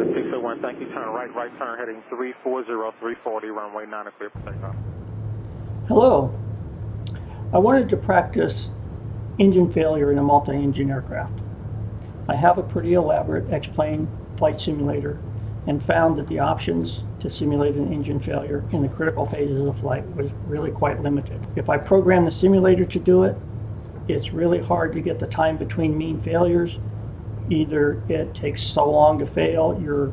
601, thank you. Turn right turn heading 340, 340, runway 9 clear for takeoff. Hello. I wanted to practice engine failure in a multi-engine aircraft. I have a pretty elaborate X-plane flight simulator and found that the options to simulate an engine failure in the critical phases of flight was really quite limited. If I program the simulator to do it, it's really hard to get the time between mean failures. Either it takes so long to fail, you're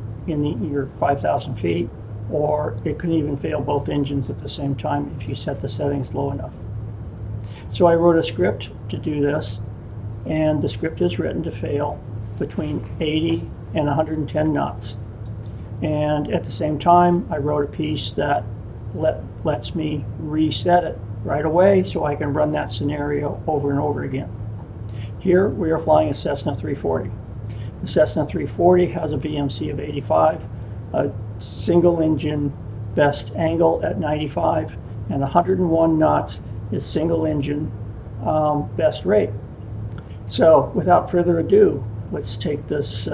5,000 feet, or it can even fail both engines at the same time if you set the settings low enough. So I wrote a script to do this, and the script is written to fail between 80 and 110 knots. And at the same time, I wrote a piece that lets me reset it right away so I can run that scenario over and over again. Here we are flying a Cessna 340. The Cessna 340 has a VMC of 85, a single engine best angle at 95, and 101 knots is single engine best rate. So without further ado, let's take this,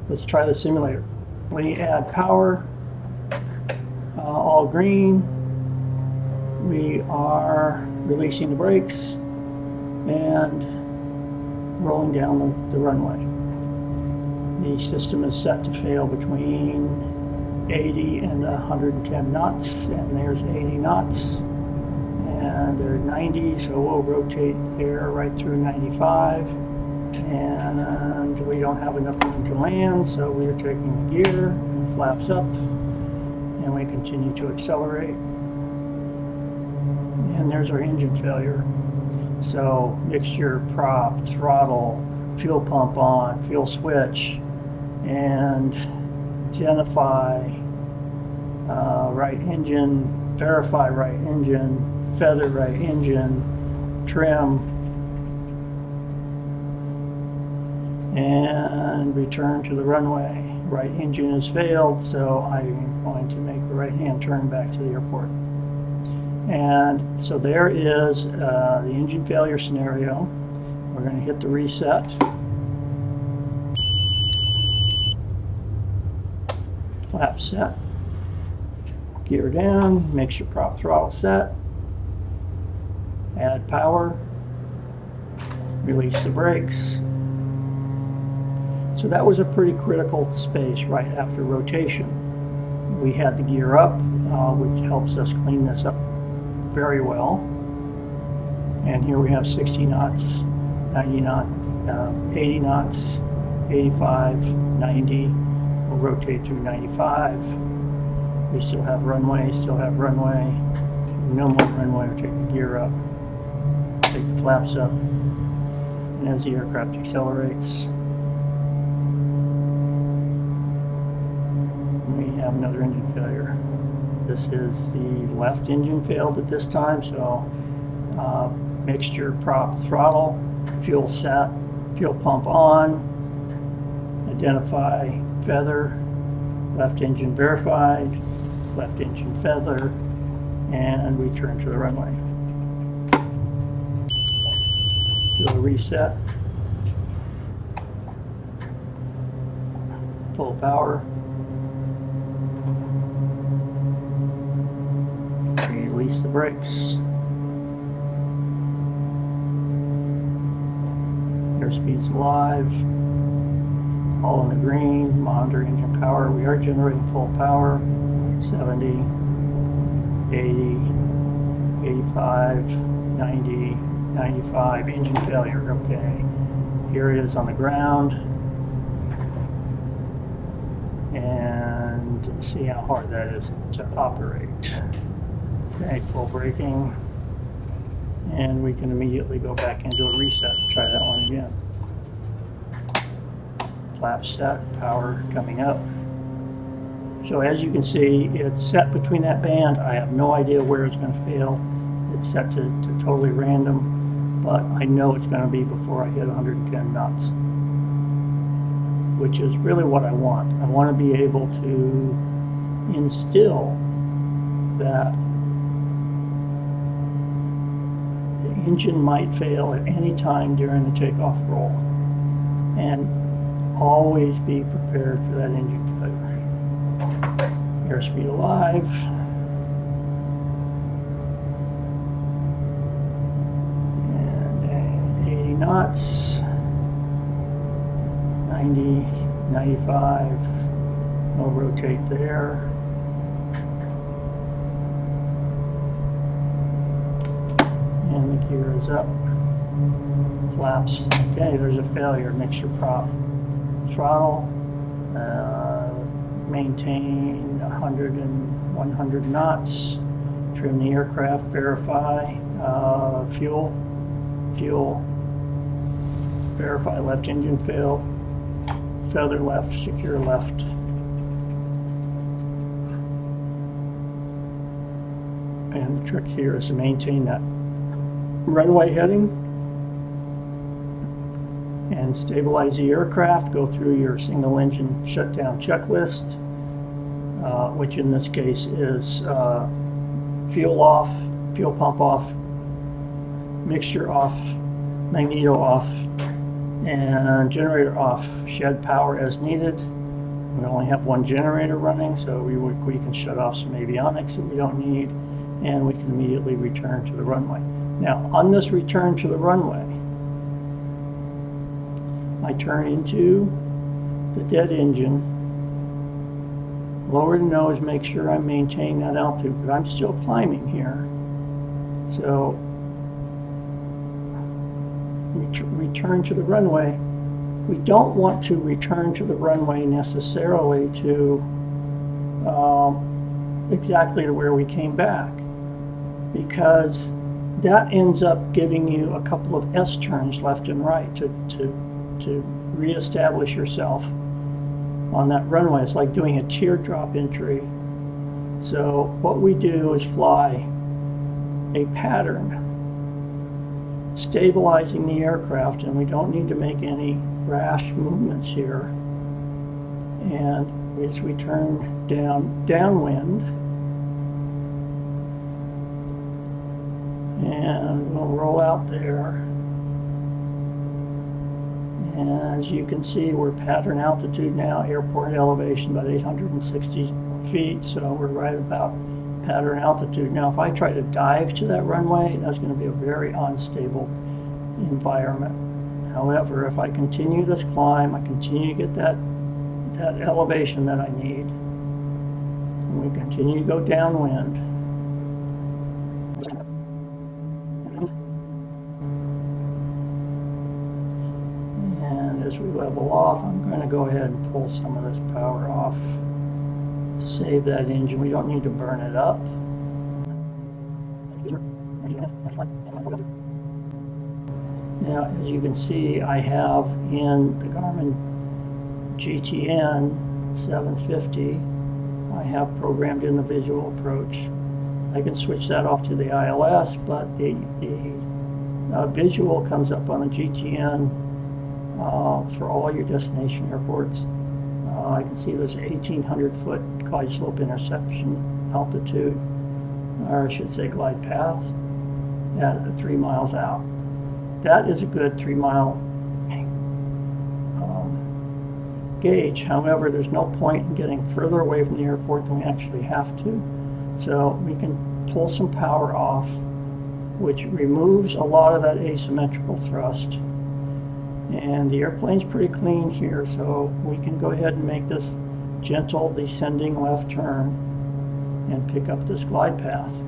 let's try the simulator. We add power, all green. We are releasing the brakes and rolling down the runway. The system is set to fail between 80 and 110 knots, and there's 80 knots, and they're 90, so we'll rotate there right through 95, and we don't have enough room to land, so we're taking the gear, and flaps up, and we continue to accelerate, and there's our engine failure. So mixture, prop, throttle, fuel pump on, fuel switch, and identify right engine, verify right engine, feather right engine, trim, and return to the runway. Right engine has failed, so I'm going to make a right-hand turn back to the airport. And so there is the engine failure scenario. We're going to hit the reset. Flap set. Gear down, make sure prop throttle set. Add power. Release the brakes. So that was a pretty critical space right after rotation. We had the gear up, which helps us clean this up very well. And here we have 60 knots, 90 knots, 80 knots, 85, 90. We'll rotate through 95. We still have runway, no more runway. We'll take the gear up, take the flaps up, and as the aircraft accelerates, we have another engine failure. This is the left engine failed at this time, so mixture, prop, throttle, fuel set, fuel pump on, identify feather, left engine verified, left engine feather, and return to the runway. Do a reset, full power. Release the brakes. Airspeed's alive. All in the green. Monitor engine power. We are generating full power. 70, 80, 85, 90, 95. Engine failure. Okay. Here it is on the ground. And see how hard that is to operate. Okay, full braking, and we can immediately go back into a reset. Try that one again. Flap set, power coming up. So as you can see, it's set between that band. I have no idea where it's going to fail. It's set to totally random, but I know it's going to be before I hit 110 knots, which is really what I want. I want to be able to instill that engine might fail at any time during the takeoff roll, and always be prepared for that engine failure. Airspeed alive. And 80 knots. 90, 95. We'll rotate there. And the gear is up. Flaps. Okay, there's a failure. Mixture prop. Throttle. Maintain 100 and 100 knots. Trim the aircraft. Verify. Fuel. Verify left engine failed. Feather left. Secure left. And the trick here is to maintain that runway heading and stabilize the aircraft. Go through your single engine shutdown checklist, which in this case is fuel off, fuel pump off, mixture off, magneto off, and generator off. Shed power as needed. We only have one generator running, so we can shut off some avionics that we don't need, and we can immediately return to the runway. Now, on this return to the runway, I turn into the dead engine, lower the nose, make sure I'm maintaining that altitude, but I'm still climbing here. So, return to the runway. We don't want to return to the runway necessarily to exactly to where we came back, because that ends up giving you a couple of S-turns left and right to reestablish yourself on that runway. It's like doing a teardrop entry. So what we do is fly a pattern, stabilizing the aircraft, and we don't need to make any rash movements here. And as we turn downwind, and we'll roll out there. And as you can see, we're pattern altitude now, airport elevation about 860 feet, so we're right about pattern altitude. Now, if I try to dive to that runway, that's going to be a very unstable environment. However, if I continue this climb, I continue to get that elevation that I need, and we continue to go downwind. And as we level off, I'm going to go ahead and pull some of this power off. Save that engine. We don't need to burn it up. Now, as you can see, I have in the Garmin GTN 750, I have programmed in the visual approach. I can switch that off to the ILS, but the visual comes up on the GTN for all your destination airports. I can see there's an 1,800 foot glide slope interception altitude, or I should say glide path, at 3 miles out. That is a good 3 mile gauge. However, there's no point in getting further away from the airport than we actually have to. So we can pull some power off, which removes a lot of that asymmetrical thrust. And the airplane's pretty clean here, so we can go ahead and make this gentle descending left turn and pick up this glide path.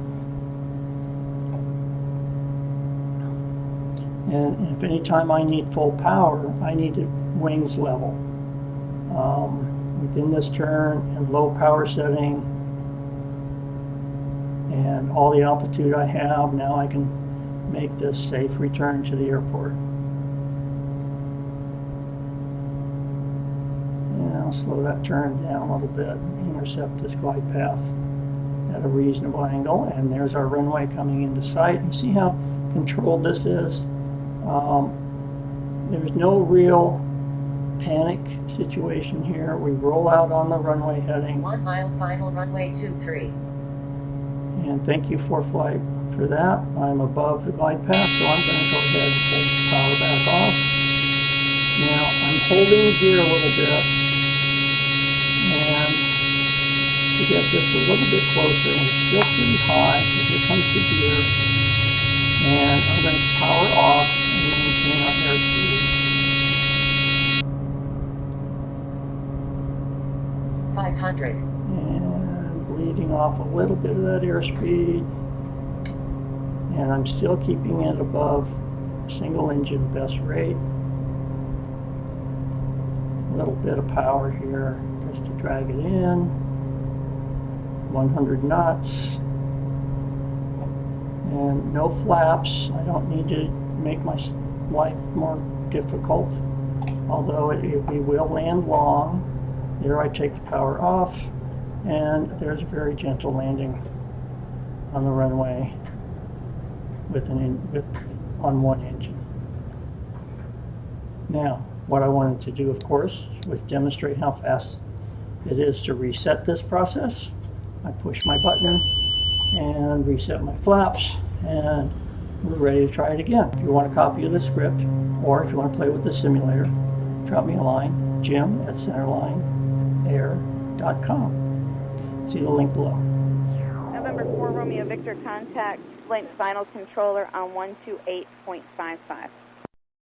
And if any time I need full power, I need the wings level. Within this turn and low power setting and all the altitude I have, now I can make this safe return to the airport. And I'll slow that turn down a little bit and intercept this glide path at a reasonable angle. And there's our runway coming into sight. You see how controlled this is? There's no real panic situation here. We roll out on the runway heading. 1 mile final runway 23. And thank you, ForeFlight, for that. I'm above the glide path, so I'm going to go ahead and pull the power back off. Now I'm holding the gear a little bit, and to get just a little bit closer. We're still pretty high, so here comes the gear, and I'm going to power off and maintain our airspeed. 500. And bleeding off a little bit of that airspeed, and I'm still keeping it above single engine best rate. A little bit of power here just to drag it in. 100 knots, and no flaps. I don't need to make my life more difficult, although we will land long. There I take the power off, and there's a very gentle landing on the runway on one engine. Now, what I wanted to do, of course, was demonstrate how fast it is to reset this process. I push my button and reset my flaps, and we're ready to try it again. If you want a copy of the script, or if you want to play with the simulator, drop me a line, jim@centerlineair.com. See the link below. November 4 Romeo Victor, contact link final controller on 128.55.